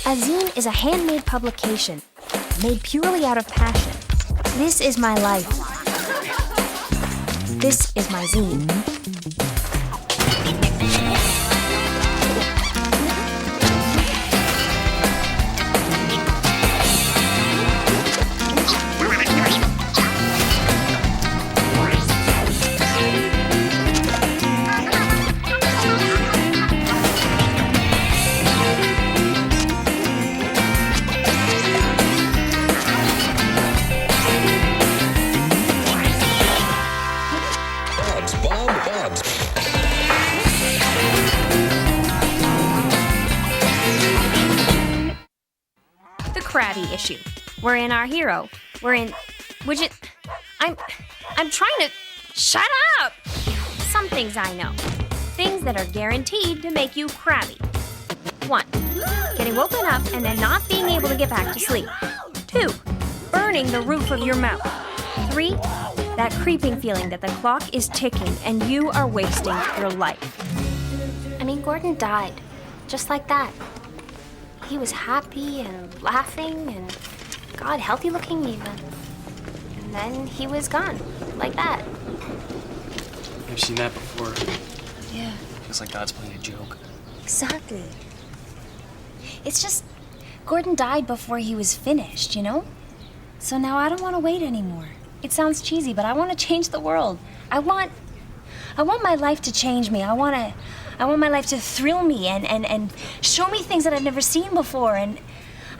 A zine is a handmade publication, made purely out of passion. This is my life. This is my zine. Crabby issue. Wherein our hero, I'm trying to, shut up! Some things I know. Things that are guaranteed to make you crabby. 1, getting woken up and then not being able to get back to sleep. 2, burning the roof of your mouth. 3, that creeping feeling that the clock is ticking and you are wasting your life. I mean, Gordon died, just like that. He was happy and laughing and, God, healthy looking even. And then he was gone, like that. I've seen that before. Yeah. Feels like God's playing a joke. Exactly. It's just, Gordon died before he was finished, you know? So now I don't want to wait anymore. It sounds cheesy, but I want to change the world. I want my life to change me. I want my life to thrill me and show me things that I've never seen before. And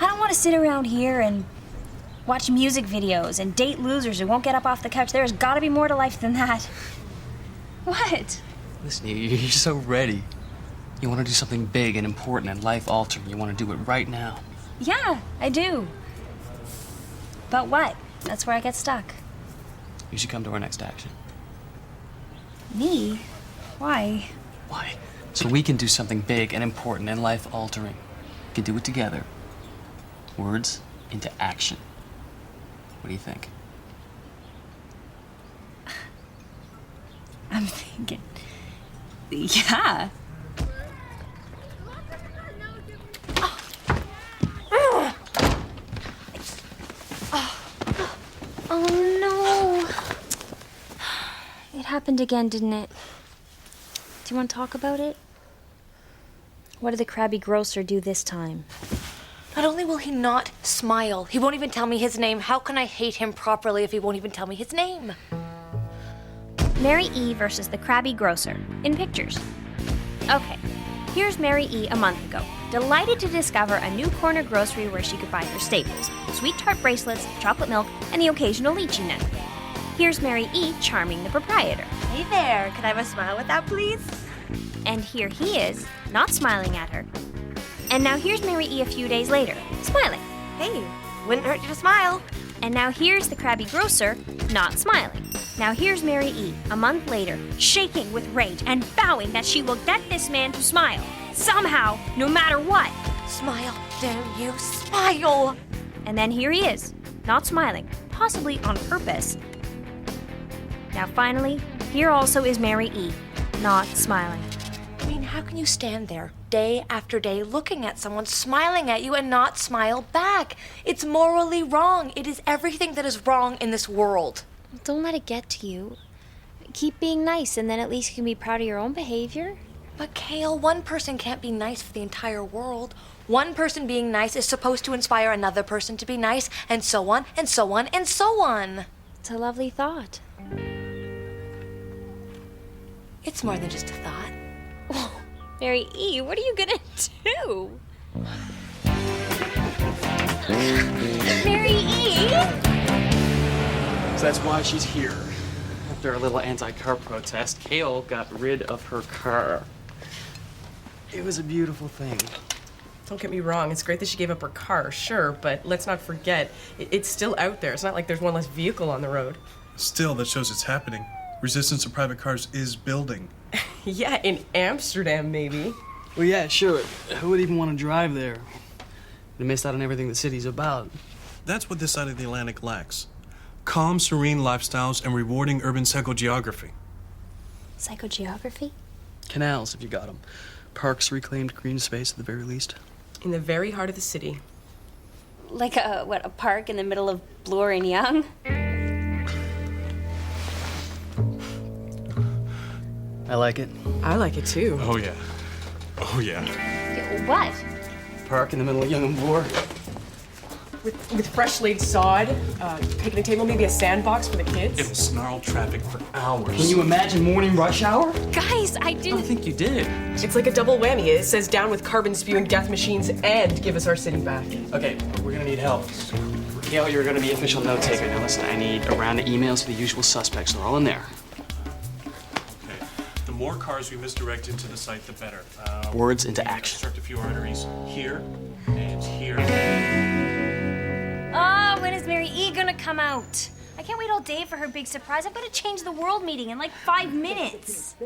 I don't want to sit around here and watch music videos and date losers who won't get up off the couch. There's got to be more to life than that. What? Listen, you're so ready. You want to do something big and important and life-altering. You want to do it right now. Yeah, I do. But what? That's where I get stuck. You should come to our next action. Me? Why? Why? So we can do something big and important and life-altering. We can do it together. Words into action. What do you think? I'm thinking, yeah. Oh no. It happened again, didn't it? Do you want to talk about it? What did the Crabby grocer do this time? Not only will he not smile, he won't even tell me his name. How can I hate him properly if he won't even tell me his name? Mary E. versus the Crabby grocer, in pictures. Okay, here's Mary E. a month ago, delighted to discover a new corner grocery where she could buy her staples, sweet tart bracelets, chocolate milk, and the occasional lychee nut. Here's Mary E. charming the proprietor. Hey there, can I have a smile with that, please? And here he is, not smiling at her. And now here's Mary E. a few days later, smiling. Hey, wouldn't hurt you to smile. And now here's the Crabby grocer, not smiling. Now here's Mary E. a month later, shaking with rage and vowing that she will get this man to smile. Somehow, no matter what. Smile, damn you, smile! And then here he is, not smiling, possibly on purpose. Now finally, here also is Mary E., not smiling. I mean, how can you stand there day after day looking at someone smiling at you and not smile back? It's morally wrong. It is everything that is wrong in this world. Don't let it get to you. Keep being nice, and then at least you can be proud of your own behavior. But Kale, one person can't be nice for the entire world. One person being nice is supposed to inspire another person to be nice, and so on, and so on, and so on. It's a lovely thought. It's more than just a thought. Oh, Mary E., what are you gonna do? Mary E.? So that's why she's here. After a little anti-car protest, Kale got rid of her car. It was a beautiful thing. Don't get me wrong, it's great that she gave up her car, sure, but let's not forget, it's still out there. It's not like there's one less vehicle on the road. Still, that shows it's happening. Resistance to private cars is building. Yeah, in Amsterdam, maybe. Well, yeah, sure. Who would even want to drive there? They missed out on everything the city's about. That's what this side of the Atlantic lacks. Calm, serene lifestyles and rewarding urban psychogeography. Psychogeography? Canals, if you got them. Parks, reclaimed green space at the very least. In the very heart of the city. Like a park in the middle of Bloor and Young? I like it. I like it too. Oh, yeah. Oh, yeah. What? Park in the middle of Young and Bloor. With fresh laid sod, picnic table, maybe a sandbox for the kids. It'll snarl traffic for hours. Can you imagine morning rush hour? Guys, I I didn't. think you did. It's like a double whammy. It says down with carbon spewing death machines and give us our city back. Okay, we're gonna need help. Gail, you're gonna be official note taker. Now listen, I need a round of emails to the usual suspects. They're all in there. Okay. The more cars we misdirect into the site, the better. Words into we need to action. Construct a few arteries here and here. Oh, when is Mary E gonna come out? I can't wait all day for her big surprise. I've got to change the world meeting in like 5 minutes.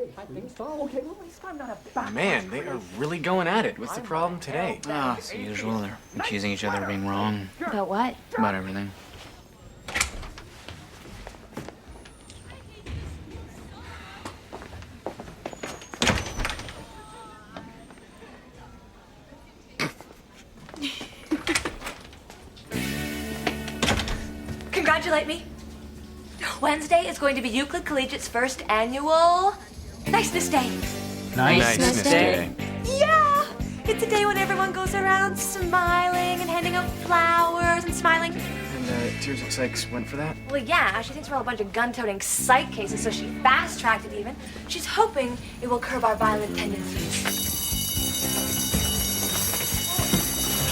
Man, they are really going at it. What's the problem today? Ah, as usual, they're accusing each other of being wrong About what? about everything. Congratulate me. Wednesday is going to be Euclid Collegiate's first annual Niceness Day. Niceness Day. Yeah! It's a day when everyone goes around smiling and handing out flowers and smiling. And Tears looks like went for that. Well, yeah, she thinks we're all a bunch of gun-toting psych cases, so she fast-tracked it even. She's hoping it will curb our violent tendencies.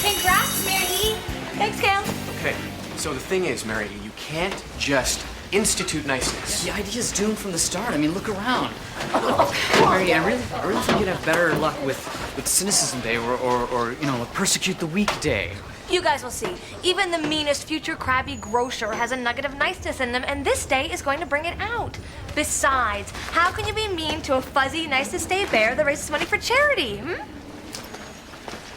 Congrats, Mary E. Thanks, Gail. Okay, so the thing is, Mary, you can't just institute niceness. The idea's doomed from the start. I mean, look around. Mary, I really think you'd have better luck with Cynicism Day or you know, Persecute the Weak Day. You guys will see. Even the meanest future Crabby grocer has a nugget of niceness in them, and this day is going to bring it out. Besides, how can you be mean to a fuzzy Niceness Day bear that raises money for charity,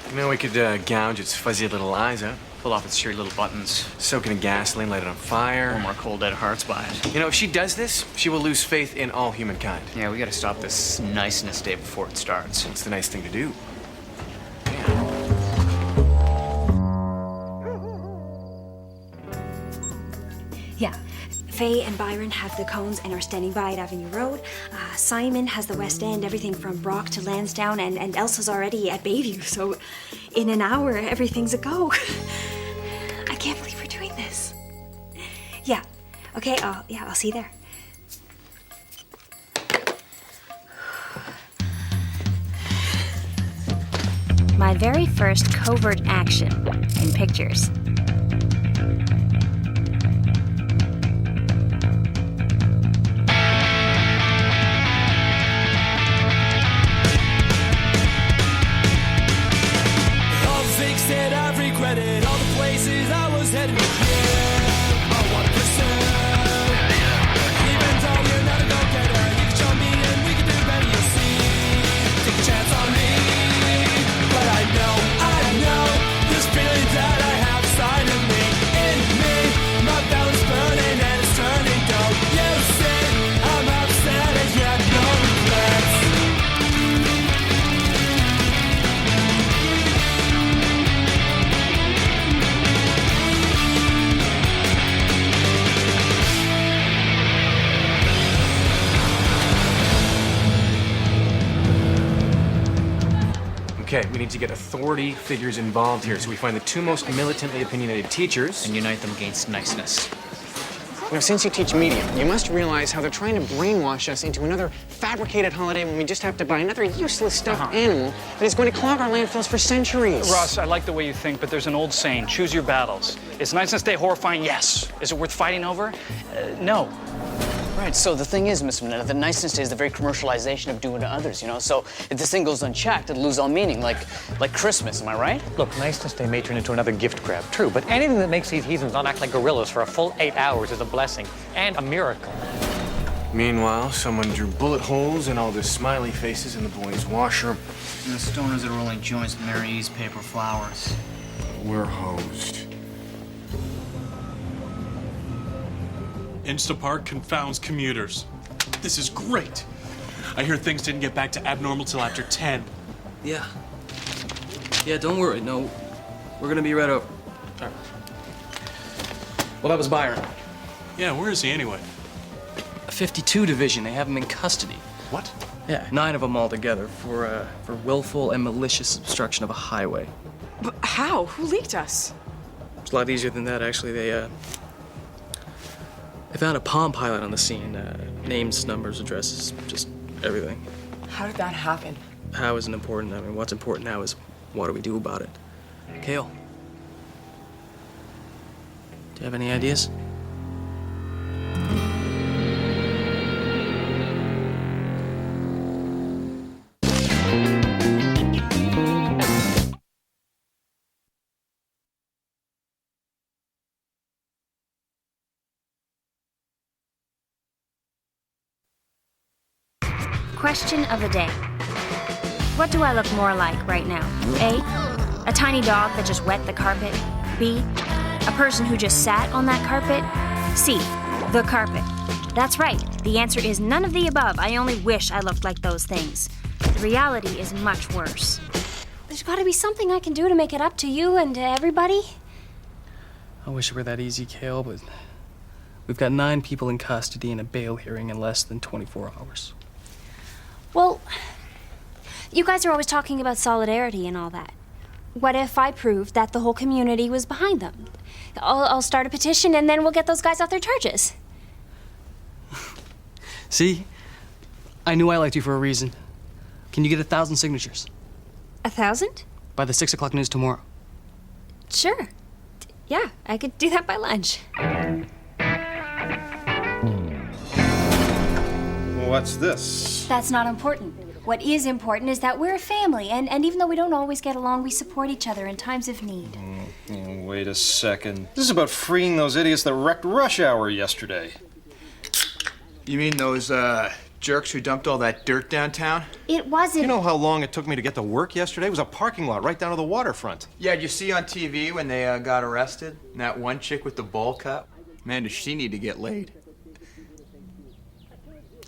You know, we could gouge its fuzzy little eyes out, Pull off its cheery little buttons. soak it in gasoline, light it on fire. Warm our cold dead hearts by it. You know, if she does this, she will lose faith in all humankind. Yeah, we gotta stop this Niceness Day before it starts. It's the nice thing to do. Yeah. Faye and Byron have the cones and are standing by at Avenue Road. Simon has the West End, everything from Brock to Lansdowne, and Elsa's already at Bayview. So in an hour, everything's a go. I can't believe we're doing this. Yeah. Okay, I'll see you there. My very first covert action in pictures. All the things that I've regretted, all the places I was headed with you, I wanna pursue. Even though you're not a go-getter, you can show me and we can do better, you'll see. Take a chance on me. But I know, this feeling that I have inside of me, in me, my belly's burning and it's turning dough. You see, I'm upset and yet no regrets. Okay, we need to get authority figures involved here. So we find the two most militantly opinionated teachers. And unite them against niceness. You know, since you teach media, you must realize how they're trying to brainwash us into another fabricated holiday when we just have to buy another useless stuffed animal that is going to clog our landfills for centuries. Ross, I like the way you think, but there's an old saying, choose your battles. Is Niceness Day horrifying? Yes. Is it worth fighting over? No. Right, so the thing is, Miss Manetta, the Niceness Day is the very commercialization of doing to others, you know? So if this thing goes unchecked, it'll lose all meaning, like Christmas, am I right? Look, Niceness Day may turn into another gift grab, true, but anything that makes these heathens not act like gorillas for a full 8 hours is a blessing and a miracle. Meanwhile, someone drew bullet holes in all the smiley faces in the boys' washroom. And the stoners are rolling joints with Mary E's paper flowers. We're hosed. Instapark confounds commuters. This is great. I hear things didn't get back to abnormal till after 10. Yeah. Yeah, don't worry. No, we're gonna be right over. All right. Well, that was Byron. Yeah, where is he anyway? 52 division. They have him in custody. What? Yeah, 9 of them altogether for willful and malicious obstruction of a highway. But how? Who leaked us? It's a lot easier than that, actually. They found a Palm Pilot on the scene. Names, numbers, addresses, just everything. How did that happen? How isn't important. I mean, what's important now is what do we do about it? Kale, do you have any ideas? Question of the day. What do I look more like right now? A tiny dog that just wet the carpet. B, a person who just sat on that carpet. C, the carpet. That's right. The answer is none of the above. I only wish I looked like those things. The reality is much worse. There's gotta be something I can do to make it up to you and to everybody. I wish it were that easy, Kale, but we've got 9 people in custody and a bail hearing in less than 24 hours. Well, you guys are always talking about solidarity and all that. What if I proved that the whole community was behind them? I'll start a petition and then we'll get those guys off their charges. See? I knew I liked you for a reason. Can you get 1,000 signatures? 1,000? By the 6 o'clock news tomorrow. Sure. Yeah, I could do that by lunch. What's this? That's not important. What is important is that we're a family, and even though we don't always get along, we support each other in times of need. Wait a second. This is about freeing those idiots that wrecked Rush Hour yesterday. You mean those, jerks who dumped all that dirt downtown? It wasn't... You know how long it took me to get to work yesterday? It was a parking lot right down to the waterfront. Yeah, did you see on TV when they, got arrested? And that one chick with the bowl cut? Man, does she need to get laid.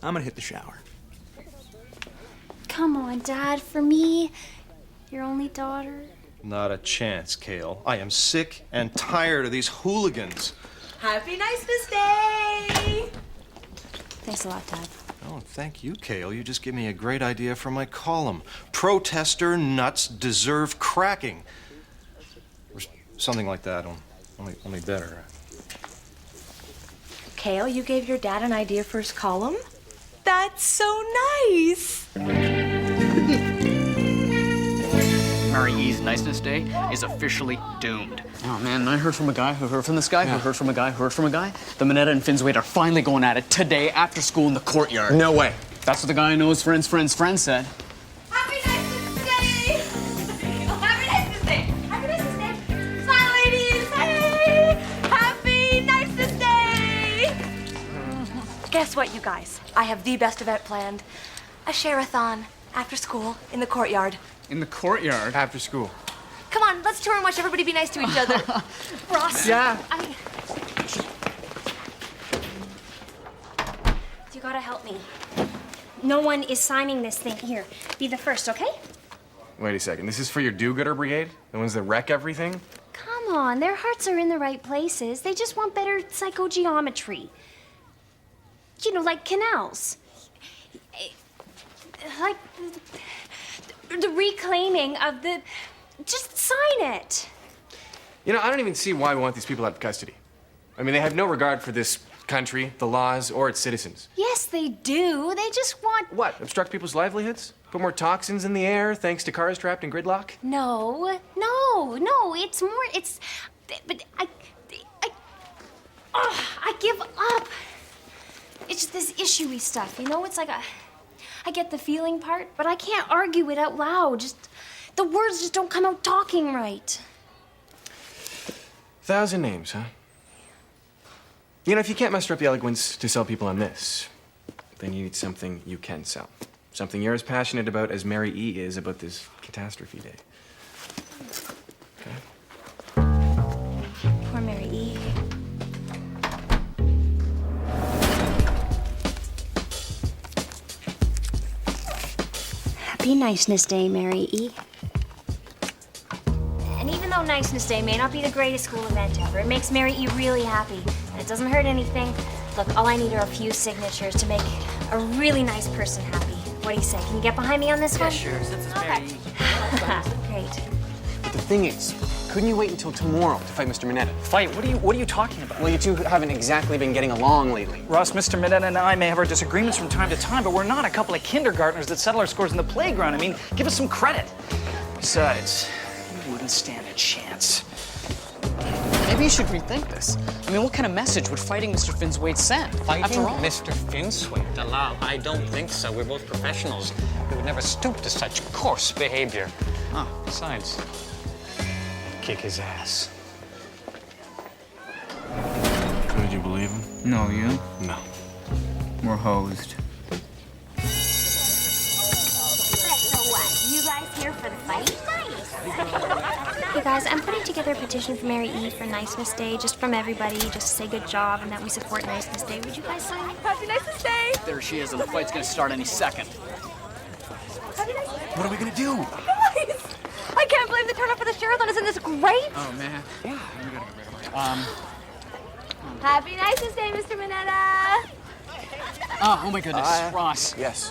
I'm gonna hit the shower. Come on, Dad. For me, your only daughter. Not a chance, Kale. I am sick and tired of these hooligans. Happy Niceness Day! Thanks a lot, Dad. Oh, thank you, Kale. You just gave me a great idea for my column. Protester nuts deserve cracking. Or something like that, only better. Kale, you gave your dad an idea for his column? That's so nice! Mary E's Niceness Day is officially doomed. Oh man, I heard from a guy who heard from this guy who heard from a guy who heard from a guy. The Minetta and Finn's Wade are finally going at it today after school in the courtyard. No way. That's what the guy who knows friends' said. Happy Niceness Day! Oh, Happy Niceness Day! Happy Niceness Day! Smile, ladies! Hey! Happy Niceness Day! Guess what, you guys? I have the best event planned. A share-a-thon after school in the courtyard. In the courtyard? After school. Come on, let's tour and watch everybody be nice to each other. Ross. Yeah. You gotta help me. No one is signing this thing. Here, be the first, okay? Wait a second. This is for your do-gooder brigade? The ones that wreck everything? Come on, their hearts are in the right places. They just want better psychogeometry. You know, like canals. Like the reclaiming of the... Just sign it. You know, I don't even see why we want these people out of custody. I mean, they have no regard for this country, the laws, or its citizens. Yes, they do. They just want... What? Obstruct people's livelihoods? Put more toxins in the air thanks to cars trapped in gridlock? No. It's more... It's... But I give up. It's just this issue-y stuff, you know? It's like I get the feeling part, but I can't argue it out loud. Just... The words just don't come out talking right. 1,000 names, huh? You know, if you can't muster up the eloquence to sell people on this, then you need something you can sell. Something you're as passionate about as Mary E. is about this catastrophe day. Okay? Poor Mary E. Happy Niceness Day, Mary E. know Niceness Day may not be the greatest school event ever. It makes Mary E. really happy, and it doesn't hurt anything. Look, all I need are a few signatures to make a really nice person happy. What do you say? Can you get behind me on this one? Sure, since it's Mary E. Great. But the thing is, couldn't you wait until tomorrow to fight Mr. Mineta? Fight? What are you talking about? Well, you two haven't exactly been getting along lately. Russ, Mr. Mineta and I may have our disagreements from time to time, but we're not a couple of kindergartners that settle our scores in the playground. I mean, give us some credit. Besides, you wouldn't stand a chance. Maybe you should rethink this. I mean, what kind of message would fighting Mr. Finswaite send? Fighting After all, Mr. Finswaite? Allow? I don't think so. We're both professionals. We would never stoop to such coarse behavior. Huh. Besides, kick his ass. Could you believe him? No, you? No. We're hosed. So what? You guys here for the fight? Hey guys, I'm putting together a petition for Mary E. for Niceness Day, just from everybody, just to say good job and that we support Niceness Day. Would you guys sign it? Happy Niceness Day! There she is, and the fight's gonna start any second. What are we gonna do? Guys, I can't believe the turnout for the Sherathon. Isn't this great? Oh, man. Yeah. We gotta get rid of her. Happy Niceness Day, Mr. Mineta! Oh my goodness, Ross. Yes.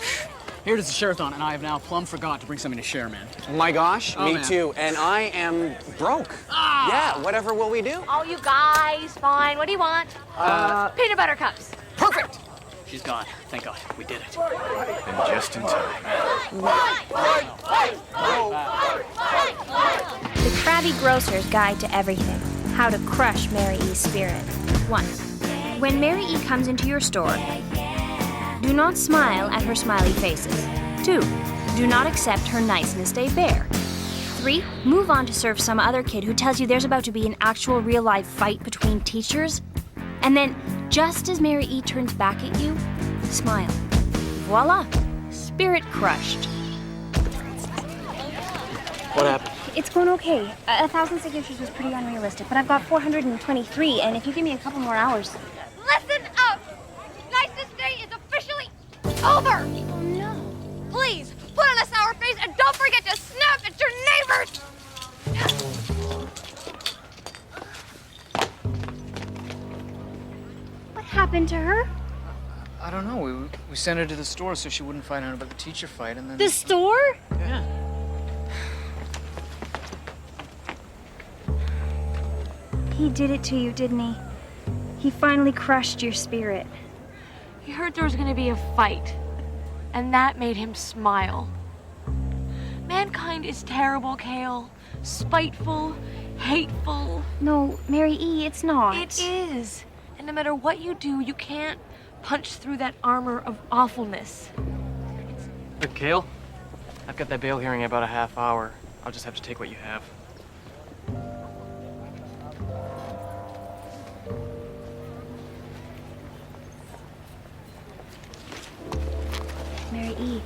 Here it is the Sherathon, and I have now plumb forgot to bring something to share, man. My gosh, Oh, me man. too. And I am broke. Yeah, whatever will we do? Oh, you guys, fine. What do you want? Peanut butter cups. Perfect! She's gone. Thank God. We did it. And just in time. The Crabby Grocer's Guide to Everything. How to Crush Mary E.'s Spirit. 1. When Mary E. comes into your store, do not smile at her smiley faces. 2. Do not accept her Niceness Day fare. 3. Move on to serve some other kid who tells you there's about to be an actual real-life fight between teachers. And then, just as Mary E. turns back at you, smile. Voila! Spirit crushed. What happened? It's going okay. 1,000 signatures was pretty unrealistic, but I've got 423, and if you give me a couple more hours... Listen up! Niceness Day is officially over! Oh, no. Please, put on a sour face and don't forget to snap at your neighbors! What happened to her? I don't know. We sent her to the store so she wouldn't find out about the teacher fight, and then... The store? Yeah. He did it to you, didn't he? He finally crushed your spirit. He heard there was gonna be a fight, and that made him smile. Mankind is terrible, Kale. Spiteful, hateful. No, Mary E., it's not. It is. And no matter what you do, you can't punch through that armor of awfulness. Look, Kale, I've got that bail hearing in about a half hour. I'll just have to take what you have. Mary E.,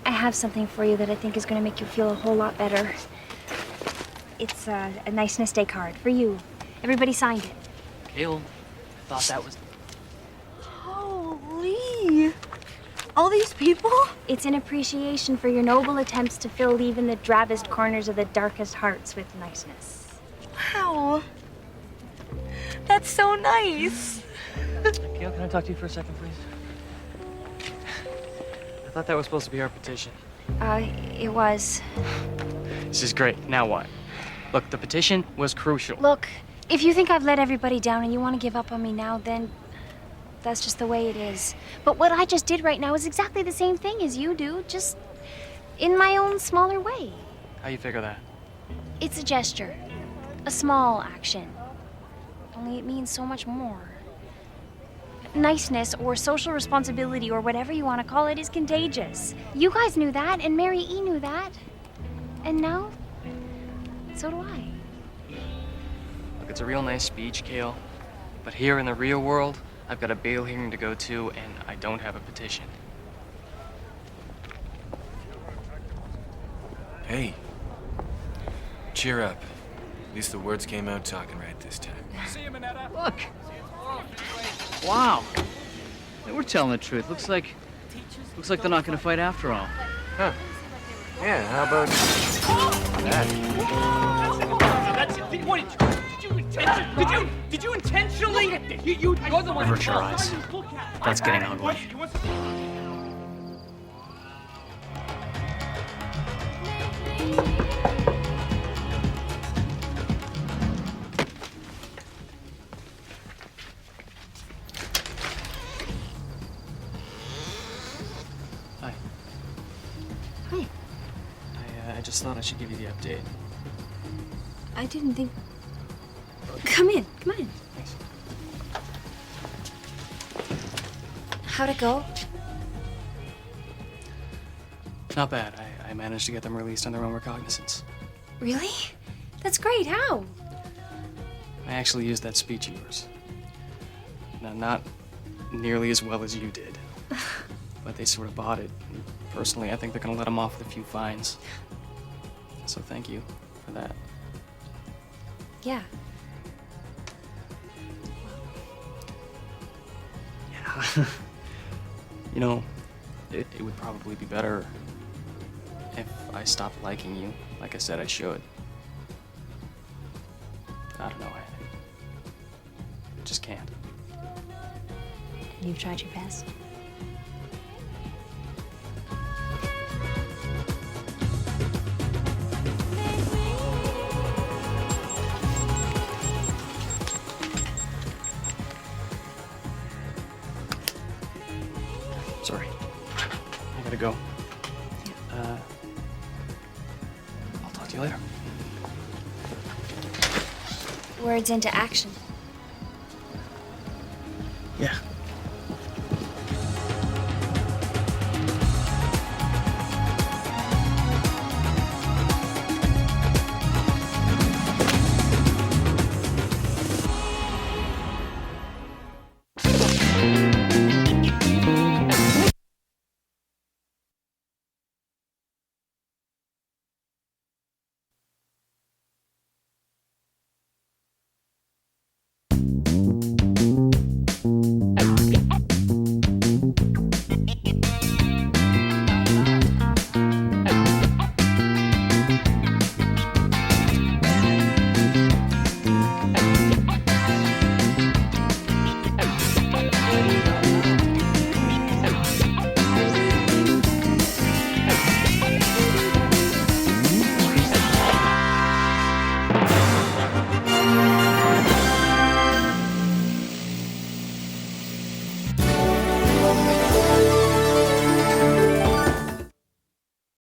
I have something for you that I think is going to make you feel a whole lot better. It's a Niceness Day card for you. Everybody signed it. Kale, I thought that was... Holy! All these people? It's an appreciation for your noble attempts to fill even the drabbest corners of the darkest hearts with niceness. Wow. That's so nice. Kale, can I talk to you for a second, please? I thought that was supposed to be our petition. It was. This is great. Now what? Look, the petition was crucial. Look, if you think I've let everybody down and you want to give up on me now, then that's just the way it is. But what I just did right now is exactly the same thing as you do, just in my own smaller way. How you figure that? It's a gesture, a small action. Only it means so much more. Niceness or social responsibility or whatever you want to call it is contagious. You guys knew that, and Mary E. knew that. And now, so do I. Look, it's a real nice speech, Kale. But here in the real world, I've got a bail hearing to go to, and I don't have a petition. Hey. Cheer up. At least the words came out talking right this time. Look. Wow. They were telling the truth. Looks like they're not gonna fight after all. Huh. Yeah, how about that? Did you intentionally? You're the one. Avert your eyes. That's getting ugly. Hi. Hi. I just thought I should give you the update. I didn't think. Come in. Come on in. Thanks. How'd it go? Not bad. I managed to get them released on their own recognizance. Really? That's great. How? I actually used that speech of yours. Now, not nearly as well as you did, but they sort of bought it. And personally, I think they're going to let them off with a few fines. So thank you for that. Yeah. Yeah. You know, it would probably be better if I stopped liking you, like I said I should. I don't know, I just can't. And you've tried your best. Sorry. I gotta go. I'll talk to you later. Words into action.